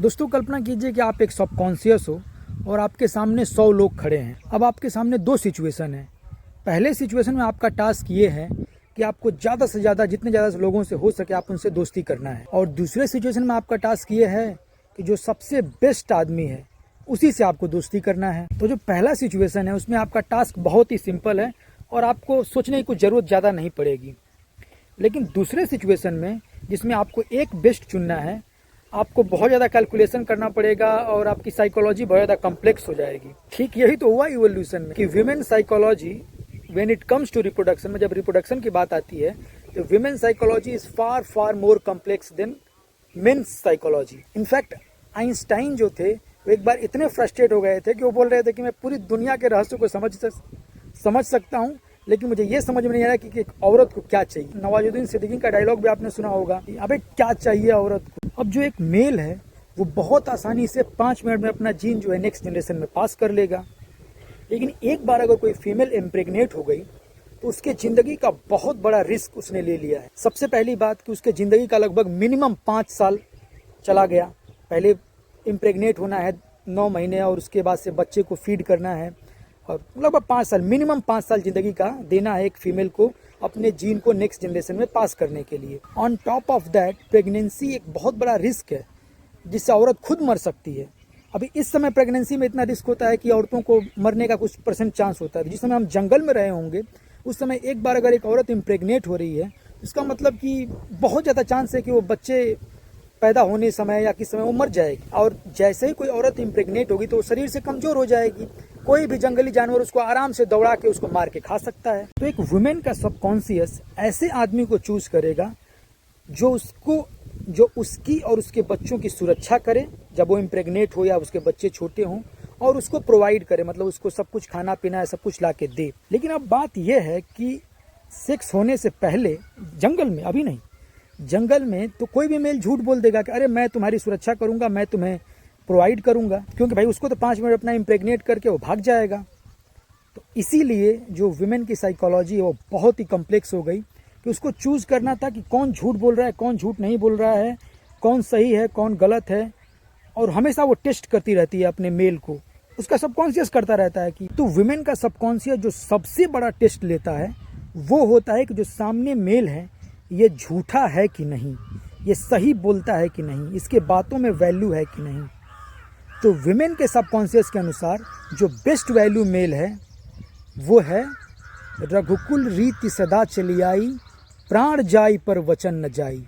दोस्तों कल्पना कीजिए कि आप एक सबकॉन्शियस हो और आपके सामने 100 लोग खड़े हैं। अब आपके सामने दो सिचुएशन है। पहले सिचुएशन में आपका टास्क ये है कि आपको ज़्यादा से ज़्यादा जितने ज़्यादा लोगों से हो सके आप उनसे दोस्ती करना है, और दूसरे सिचुएशन में आपका टास्क ये है कि जो सबसे बेस्ट आदमी है उसी से आपको दोस्ती करना है। तो जो पहला सिचुएशन है उसमें आपका टास्क बहुत ही सिंपल है और आपको सोचने की कुछ ज़रूरत ज़्यादा नहीं पड़ेगी। लेकिन दूसरे सिचुएशन में जिसमें आपको एक बेस्ट चुनना है, आपको बहुत ज़्यादा कैलकुलेशन करना पड़ेगा और आपकी साइकोलॉजी बहुत ज़्यादा कॉम्प्लेक्स हो जाएगी। ठीक यही तो हुआ इवोल्यूशन में कि women psychology when it comes to reproduction में, जब रिप्रोडक्शन की बात आती है तो women psychology is far far more complex than men psychology. In fact Einstein जो थे वो एक बार इतने फ्रस्ट्रेट हो गए थे कि वो बोल रहे थे कि मैं पूरी दुनिया के रहस्यों को समझ सकता हूँ, लेकिन मुझे ये समझ में नहीं आ रहा कि एक औरत को क्या चाहिए। नवाजुद्दीन सिद्दीकी का डायलॉग भी आपने सुना होगा कि अबे क्या चाहिए औरत को। अब जो एक मेल है वो बहुत आसानी से 5 मिनट में अपना जीन जो है नेक्स्ट जनरेशन में पास कर लेगा, लेकिन एक बार अगर कोई फीमेल इम्प्रेग्नेट हो गई तो उसके ज़िंदगी का बहुत बड़ा रिस्क उसने ले लिया है। सबसे पहली बात कि उसके ज़िंदगी का लगभग मिनिमम 5 साल चला गया। पहले इम्प्रेग्नेट होना है 9 महीने और उसके बाद से बच्चे को फीड करना है, और लगभग 5 साल, मिनिमम 5 साल ज़िंदगी का देना है एक फीमेल को अपने जीन को नेक्स्ट जनरेशन में पास करने के लिए। On top of that pregnancy एक बहुत बड़ा रिस्क है जिससे औरत खुद मर सकती है। अभी इस समय प्रेगनेंसी में इतना रिस्क होता है कि औरतों को मरने का कुछ % चांस होता है। जिस समय हम जंगल में रहे होंगे उस समय एक बार अगर एक औरत इम्प्रेग्नेट हो रही है इसका मतलब कि बहुत ज़्यादा चांस है कि वो बच्चे पैदा होने समय या किस समय वो मर जाएगी, और जैसे ही कोई औरत इम्प्रेग्नेट होगी तो वो शरीर से कमज़ोर हो जाएगी। कोई भी जंगली जानवर उसको आराम से दौड़ा के उसको मार के खा सकता है। तो एक वुमेन का सबकॉन्शियस ऐसे आदमी को चूज करेगा जो उसकी और उसके बच्चों की सुरक्षा करे जब वो इम्प्रेग्नेट हो या उसके बच्चे छोटे हों, और उसको प्रोवाइड करे, मतलब उसको सब कुछ खाना पीना है सब कुछ ला के दे। लेकिन अब बात यह है कि सेक्स होने से पहले जंगल में, अभी नहीं, जंगल में तो कोई भी मेल झूठ बोल देगा कि अरे मैं तुम्हारी सुरक्षा करूंगा, मैं तुम्हें प्रोवाइड करूंगा, क्योंकि भाई उसको तो 5 मिनट अपना इम्प्रेग्नेट करके वो भाग जाएगा। तो इसीलिए जो विमेन की साइकोलॉजी है वो बहुत ही कॉम्प्लेक्स हो गई कि उसको चूज करना था कि कौन झूठ बोल रहा है, कौन झूठ नहीं बोल रहा है, कौन सही है, कौन गलत है, और हमेशा वो टेस्ट करती रहती है अपने मेल को। उसका सबकॉन्शियस करता रहता है कि तो विमेन का सबकॉन्शियस जो सबसे बड़ा टेस्ट लेता है वो होता है कि जो सामने मेल है ये झूठा है कि नहीं, ये सही बोलता है कि नहीं, इसके बातों में वैल्यू है कि नहीं। तो विमेन के सबकॉन्शियस के अनुसार जो बेस्ट वैल्यू मेल है वो है रघुकुल रीति सदा चली आई, प्राण जाई पर वचन न जाई।